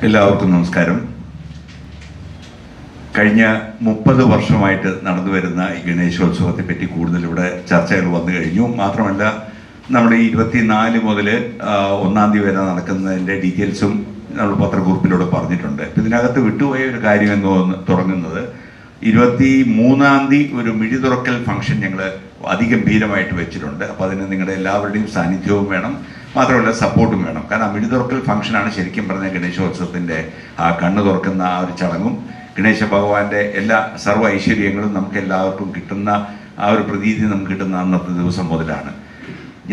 എല്ലാവർക്കും നമസ്കാരം. കഴിഞ്ഞ 30 വർഷമായിട്ട് നടന്നു വരുന്ന ഈ ഗണേശോത്സവത്തെ പറ്റി കൂടുതൽ ഇവിടെ ചർച്ചകൾ വന്നു കഴിഞ്ഞു. മാത്രമല്ല നമ്മുടെ 24 മുതൽ 1-ാം തീയതി വരെ നടക്കുന്നതിൻ്റെ ഡീറ്റെയിൽസും നമ്മൾ പത്രക്കുറിപ്പിലൂടെ പറഞ്ഞിട്ടുണ്ട്. ഇതിനകത്ത് വിട്ടുപോയ ഒരു കാര്യം എന്ന് തുടങ്ങുന്നത് 23-ാം തീയതി ഒരു മിഴി തുറക്കൽ ഫംഗ്ഷൻ ഞങ്ങൾ അതിഗംഭീരമായിട്ട് വെച്ചിട്ടുണ്ട്. അപ്പോൾ അതിന് നിങ്ങളുടെ എല്ലാവരുടെയും സാന്നിധ്യവും വേണം, മാത്രമല്ല സപ്പോർട്ടും വേണം. കാരണം മിഴി തുറക്കൽ ഫംഗ്ഷനാണ് ശരിക്കും പറഞ്ഞ ഗണേശോത്സവത്തിൻ്റെ ആ കണ്ണ് തുറക്കുന്ന ആ ഒരു ചടങ്ങും ഗണേശ ഭഗവാന്റെ എല്ലാ സർവ്വ ഐശ്വര്യങ്ങളും നമുക്ക് എല്ലാവർക്കും കിട്ടുന്ന ആ ഒരു പ്രതീതി നമുക്ക് കിട്ടുന്ന അന്നത്തെ ദിവസം മുതലാണ്.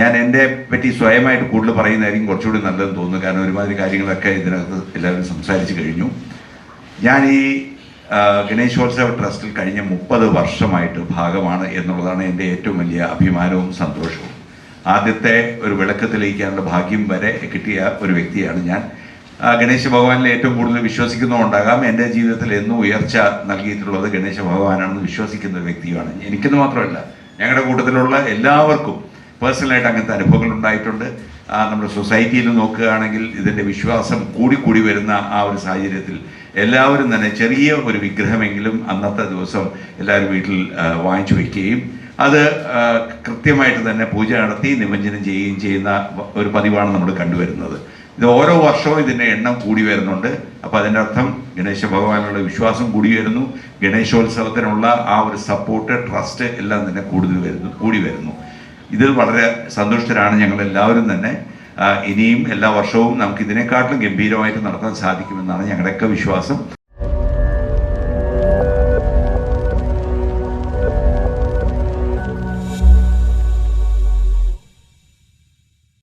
ഞാൻ എൻ്റെ പറ്റി സ്വയമായിട്ട് കൂടുതൽ പറയുന്നതായിരിക്കും കുറച്ചുകൂടി നല്ലതെന്ന് തോന്നുന്നു. കാരണം ഒരുമാതിരി കാര്യങ്ങളൊക്കെ ഇതിനകത്ത് എല്ലാവരും സംസാരിച്ച് കഴിഞ്ഞു. ഞാൻ ഈ ഗണേശോത്സവ ട്രസ്റ്റിൽ കഴിഞ്ഞ 30 വർഷമായിട്ട് ഭാഗമാണ് എന്നുള്ളതാണ് എൻ്റെ ഏറ്റവും വലിയ അഭിമാനവും സന്തോഷവും. ആദ്യത്തെ ഒരു വിളക്ക് തെളിയിക്കാനുള്ള ഭാഗ്യം വരെ കിട്ടിയ ഒരു വ്യക്തിയാണ് ഞാൻ. ഗണേശ ഭഗവാനിൽ ഏറ്റവും കൂടുതൽ വിശ്വസിക്കുന്നതുകൊണ്ടാകാം എൻ്റെ ജീവിതത്തിൽ എന്നും ഉയർച്ച നൽകിയിട്ടുള്ളത് ഗണേശ ഭഗവാനാണെന്ന് വിശ്വസിക്കുന്ന ഒരു വ്യക്തിയാണ്. എനിക്കെന്ന് മാത്രമല്ല, ഞങ്ങളുടെ കൂട്ടത്തിലുള്ള എല്ലാവർക്കും പേഴ്സണലായിട്ട് അങ്ങനത്തെ അനുഭവങ്ങൾ ഉണ്ടായിട്ടുണ്ട്. നമ്മുടെ സൊസൈറ്റിയിൽ നോക്കുകയാണെങ്കിൽ ഇതിൻ്റെ വിശ്വാസം കൂടി വരുന്ന ആ ഒരു സാഹചര്യത്തിൽ എല്ലാവരും തന്നെ ചെറിയ ഒരു വിഗ്രഹമെങ്കിലും അന്നത്തെ ദിവസം എല്ലാവരും വീട്ടിൽ വാങ്ങിച്ചു വയ്ക്കുകയും അത് കൃത്യമായിട്ട് തന്നെ പൂജ നടത്തി നിമജ്ജനം ചെയ്യുകയും ചെയ്യുന്ന ഒരു പതിവാണ് നമ്മൾ കണ്ടുവരുന്നത്. ഇത് ഓരോ വർഷവും ഇതിൻ്റെ എണ്ണം കൂടി വരുന്നുണ്ട്. അപ്പോൾ അതിൻ്റെ അർത്ഥം ഗണേശ ഭഗവാനുള്ള വിശ്വാസം കൂടി വരുന്നു, ഗണേശോത്സവത്തിനുള്ള ആ ഒരു സപ്പോർട്ട്, ട്രസ്റ്റ് എല്ലാം തന്നെ കൂടി വരുന്നു. ഇതിൽ വളരെ സന്തുഷ്ടരാണ് ഞങ്ങളെല്ലാവരും തന്നെ. ഇനിയും എല്ലാ വർഷവും നമുക്ക് ഇതിനെക്കാട്ടിലും ഗംഭീരമായിട്ട് നടത്താൻ സാധിക്കുമെന്നാണ് ഞങ്ങളുടെയൊക്കെ വിശ്വാസം.